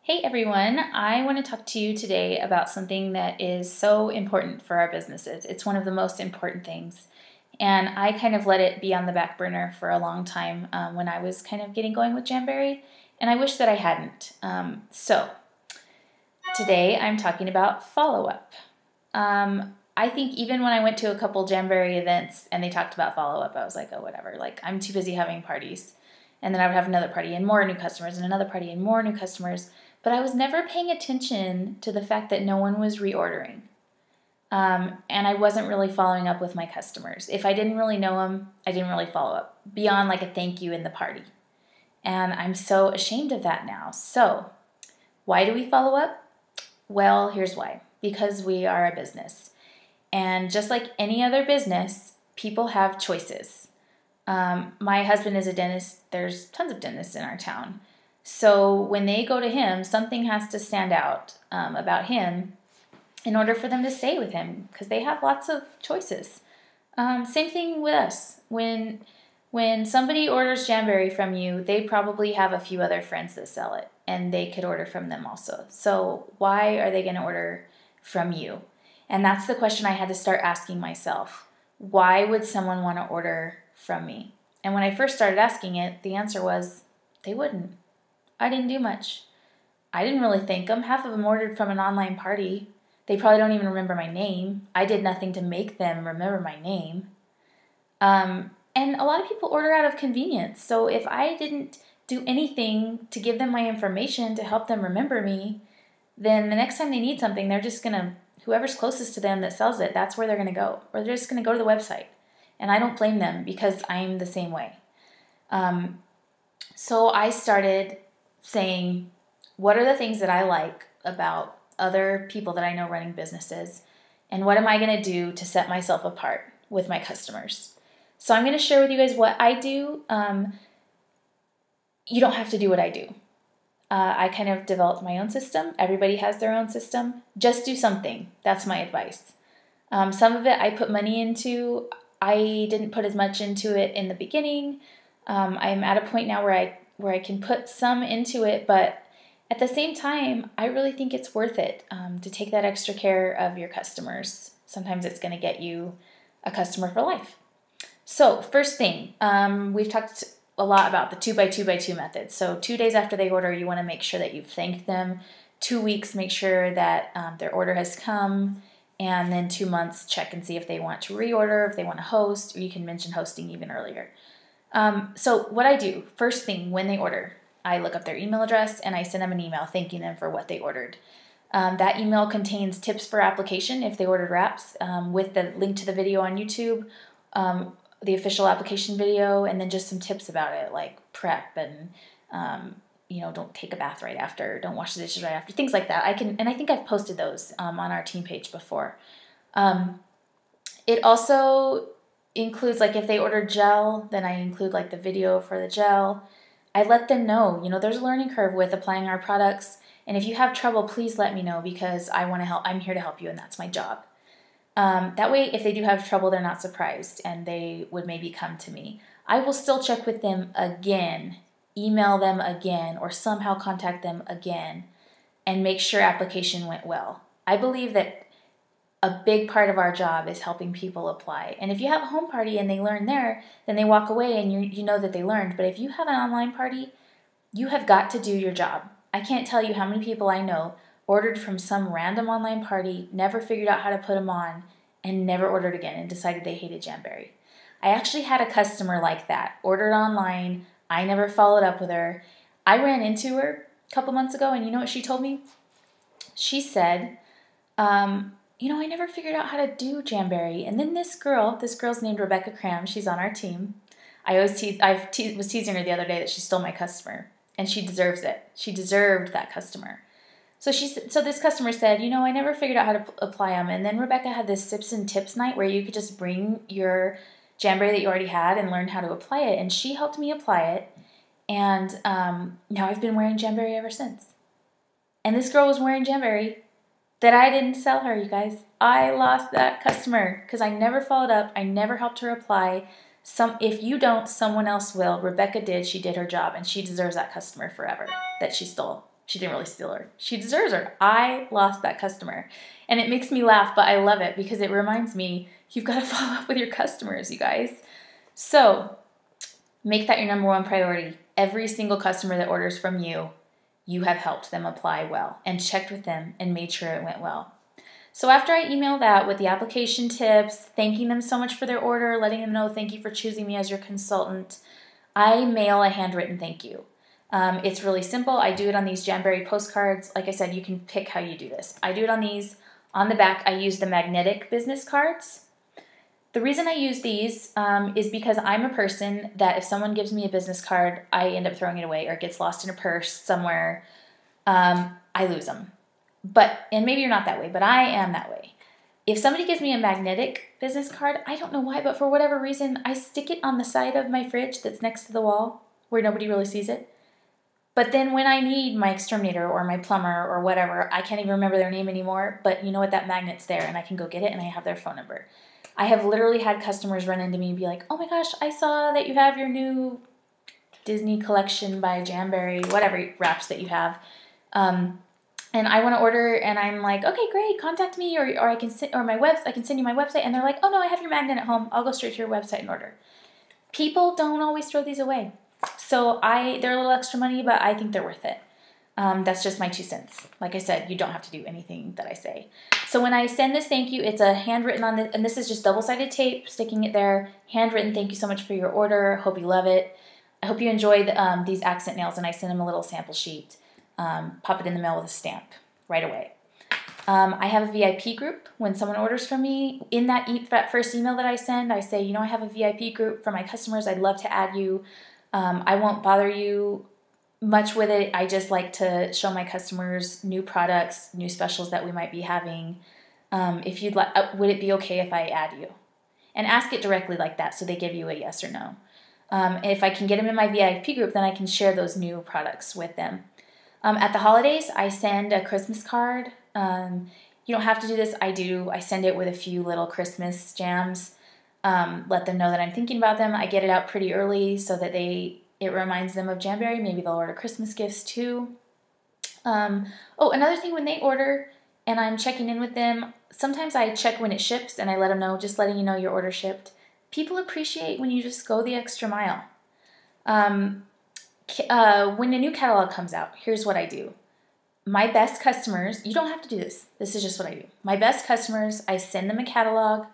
Hey everyone, I want to talk to you today about something that is so important for our businesses. It's one of the most important things, and I kind of let it be on the back burner for a long time when I was kind of getting going with Jamberry, and I wish that I hadn't. So today I'm talking about Followup. I think even when I went to a couple Jamberry events and they talked about Followup, I was like, oh, whatever. Like, I'm too busy having parties. And then I would have another party and more new customers and another party and more new customers. But I was never paying attention to the fact that no one was reordering. And I wasn't really following up with my customers. If I didn't really know them, I didn't really follow up beyond like a thank you in the party. And I'm so ashamed of that now. So why do we follow up? Well, here's why. Because we are a business. And just like any other business, people have choices. My husband is a dentist. There's tons of dentists in our town. So when they go to him, something has to stand out about him in order for them to stay with him because they have lots of choices. Same thing with us. When somebody orders Jamberry from you, they probably have a few other friends that sell it, and they could order from them also. So why are they going to order from you? And that's the question I had to start asking myself. Why would someone want to order from me? And when I first started asking it, the answer was they wouldn't. I didn't do much. I didn't really thank them. Half of them ordered from an online party. They probably don't even remember my name. I did nothing to make them remember my name. And a lot of people order out of convenience. So if I didn't do anything to give them my information to help them remember me, then the next time they need something, they're just going to, whoever's closest to them that sells it, that's where they're going to go. Or they're just going to go to the website. And I don't blame them because I'm the same way. So I started saying, what are the things that I like about other people that I know running businesses, and what am I going to do to set myself apart with my customers? So I'm going to share with you guys what I do. You don't have to do what I do. I kind of developed my own system. Everybody has their own system. Just do something. That's my advice. Some of it I put money into. I didn't put as much into it in the beginning. I'm at a point now where I can put some into it, but at the same time, I really think it's worth it to take that extra care of your customers. Sometimes it's going to get you a customer for life. So first thing, we've talked a lot about the 2x2x2 method. So 2 days after they order, you want to make sure that you've thanked them. 2 weeks, make sure that their order has come. And then 2 months, check and see if they want to reorder, if they want to host, or you can mention hosting even earlier. So what I do, first thing when they order, I look up their email address and I send them an email thanking them for what they ordered. That email contains tips for application if they ordered wraps, with the link to the video on YouTube, the official application video, and then just some tips about it, like prep and, don't take a bath right after, don't wash the dishes right after, things like that. I think I've posted those on our team page before. It also includes, like, if they order gel, then I include like the video for the gel. I let them know, there's a learning curve with applying our products, and if you have trouble, please let me know because I want to help. I'm here to help you, and that's my job. That way, if they do have trouble, they're not surprised, and they would maybe come to me. I will still check with them again, email them again, or somehow contact them again, and make sure application went well. I believe that a big part of our job is helping people apply. And if you have a home party and they learn there, then they walk away and you know that they learned. But if you have an online party, you have got to do your job. I can't tell you how many people I know ordered from some random online party, never figured out how to put them on, and never ordered again and decided they hated Jamberry. I actually had a customer like that, ordered online. I never followed up with her. I ran into her a couple months ago, and you know what she told me? She said, I never figured out how to do Jamberry. And then this girl's named Rebecca Cram. She's on our team. I was teasing her the other day that she stole my customer, and she deserves it. She deserved that customer. So this customer said, I never figured out how to apply them. And then Rebecca had this sips and tips night where you could just bring your Jamberry that you already had and learn how to apply it. And she helped me apply it. And now I've been wearing Jamberry ever since. And this girl was wearing Jamberry that I didn't sell her, you guys. I lost that customer because I never followed up. I never helped her apply. If you don't, someone else will. Rebecca did. She did her job, and she deserves that customer forever that she stole. she didn't really steal her. She deserves her. I lost that customer. And it makes me laugh, but I love it because it reminds me you've got to follow up with your customers, you guys. So make that your number one priority. Every single customer that orders from you, you have helped them apply well and checked with them and made sure it went well. So after I email that with the application tips, thanking them so much for their order, letting them know thank you for choosing me as your consultant, I mail a handwritten thank you. It's really simple. I do it on these Jamberry postcards. Like I said, you can pick how you do this. I do it on these. On the back, I use the magnetic business cards. The reason I use these is because I'm a person that if someone gives me a business card, I end up throwing it away or it gets lost in a purse somewhere. I lose them. And maybe you're not that way, but I am that way. If somebody gives me a magnetic business card, I don't know why, but for whatever reason, I stick it on the side of my fridge that's next to the wall where nobody really sees it. But then when I need my exterminator or my plumber or whatever, I can't even remember their name anymore, but you know what, that magnet's there and I can go get it and I have their phone number. I have literally had customers run into me and be like, oh my gosh, I saw that you have your new Disney collection by Jamberry, whatever wraps that you have. And I want to order, and I'm like, okay, great, contact me, or I can send you my website. And they're like, oh no, I have your magnet at home. I'll go straight to your website and order. People don't always throw these away, so they're a little extra money, but I think they're worth it. That's just my 2 cents. Like I said, you don't have to do anything that I say. So when I send this thank you, it's a handwritten on this, and this is just double-sided tape, sticking it there, handwritten. Thank you so much for your order. Hope you love it. I hope you enjoyed these accent nails, and I sent them a little sample sheet. Pop it in the mail with a stamp right away. I have a VIP group. When someone orders from me, in that first email that I send, I say, you know, I have a VIP group for my customers. I'd love to add you. I won't bother you much with it. I just like to show my customers new products, new specials that we might be having. If you'd like, would it be okay if I add you? And ask it directly like that so they give you a yes or no. If I can get them in my VIP group, then I can share those new products with them. At the holidays, I send a Christmas card. You don't have to do this. I do. I send it with a few little Christmas jams. Let them know that I'm thinking about them. I get it out pretty early so that it reminds them of Jamberry. Maybe they'll order Christmas gifts too. Another thing, when they order and I'm checking in with them, sometimes I check when it ships and I let them know, just letting you know your order shipped. People appreciate when you just go the extra mile. When a new catalog comes out, here's what I do. My best customers, you don't have to do this. This is just what I do. My best customers, I send them a catalog.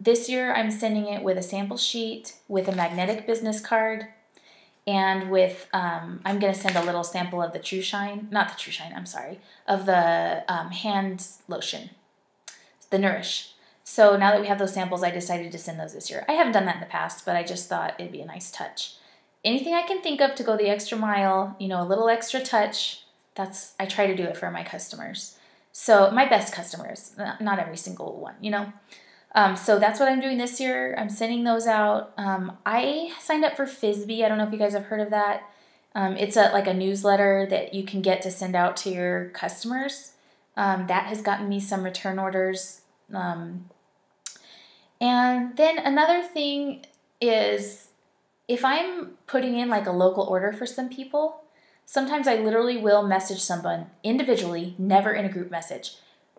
This year, I'm sending it with a sample sheet, with a magnetic business card, and with, I'm going to send a little sample of the True Shine, not the True Shine, I'm sorry, of the hand lotion, the Nourish. So now that we have those samples, I decided to send those this year. I haven't done that in the past, but I just thought it'd be a nice touch. Anything I can think of to go the extra mile, you know, a little extra touch, I try to do it for my customers. So my best customers, not every single one, you know. So that's what I'm doing this year. I'm sending those out. I signed up for Fizbee. I don't know if you guys have heard of that. It's like a newsletter that you can get to send out to your customers. That has gotten me some return orders. And then another thing is, if I'm putting in like a local order for some people, sometimes I literally will message someone individually, never in a group message.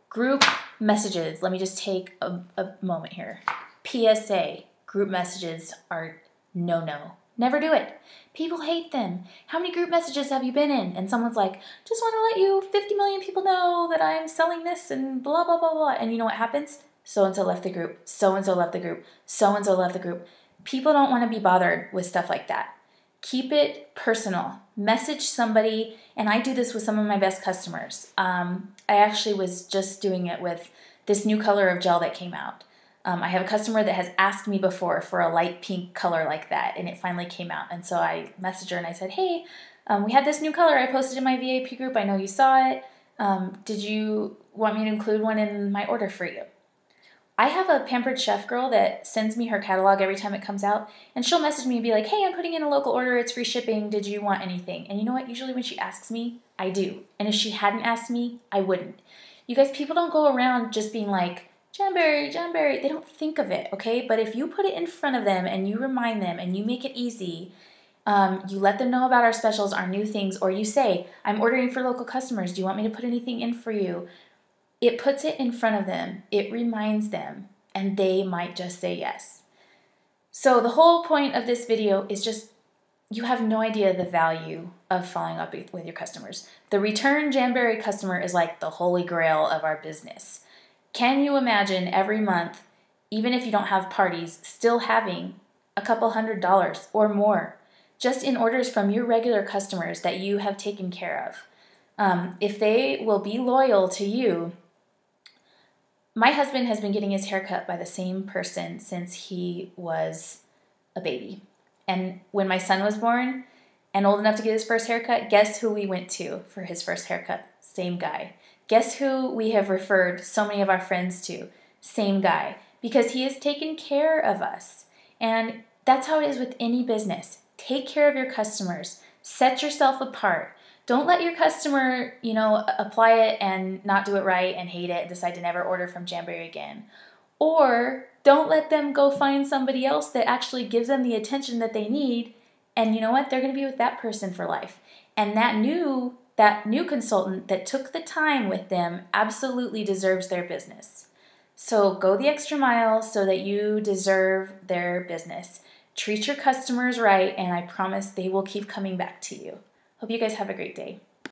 Group messages, let me just take a moment here. PSA, group messages are no-no. Never do it. People hate them. How many group messages have you been in? And someone's like, just want to let you 50 million people know that I'm selling this and blah, blah, blah, blah. And you know what happens? So-and-so left the group. So-and-so left the group. So-and-so left the group. People don't want to be bothered with stuff like that. Keep it personal. Message somebody, and I do this with some of my best customers. I actually was just doing it with this new color of gel that came out. I have a customer that has asked me before for a light pink color like that, and it finally came out. And so I messaged her and I said, hey, we had this new color I posted in my VIP group. I know you saw it. Did you want me to include one in my order for you? I have a pampered chef girl that sends me her catalog every time it comes out, and she'll message me and be like, hey, I'm putting in a local order, it's free shipping, did you want anything? And you know what, usually when she asks me, I do. And if she hadn't asked me, I wouldn't. You guys, people don't go around just being like, Jamberry, Jamberry, they don't think of it, okay? But if you put it in front of them and you remind them and you make it easy, You let them know about our specials, our new things, or you say, I'm ordering for local customers. Do you want me to put anything in for you? It puts it in front of them. It reminds them, and they might just say yes. So the whole point of this video is just, you have no idea the value of following up with your customers. The return Jamberry customer is like the holy grail of our business. Can you imagine every month, even if you don't have parties, still having a couple $100 or more just in orders from your regular customers that you have taken care of? If they will be loyal to you. My husband has been getting his hair cut by the same person since he was a baby. And when my son was born and old enough to get his first haircut, guess who we went to for his first haircut? Same guy. Guess who we have referred so many of our friends to? Same guy. Because he has taken care of us. And that's how it is with any business. Take care of your customers. Set yourself apart. Don't let your customer, apply it and not do it right and hate it and decide to never order from Jamberry again. Or don't let them go find somebody else that actually gives them the attention that they need. And you know what? They're going to be with that person for life. And that new consultant that took the time with them absolutely deserves their business. So go the extra mile so that you deserve their business. Treat your customers right, and I promise they will keep coming back to you. Hope you guys have a great day.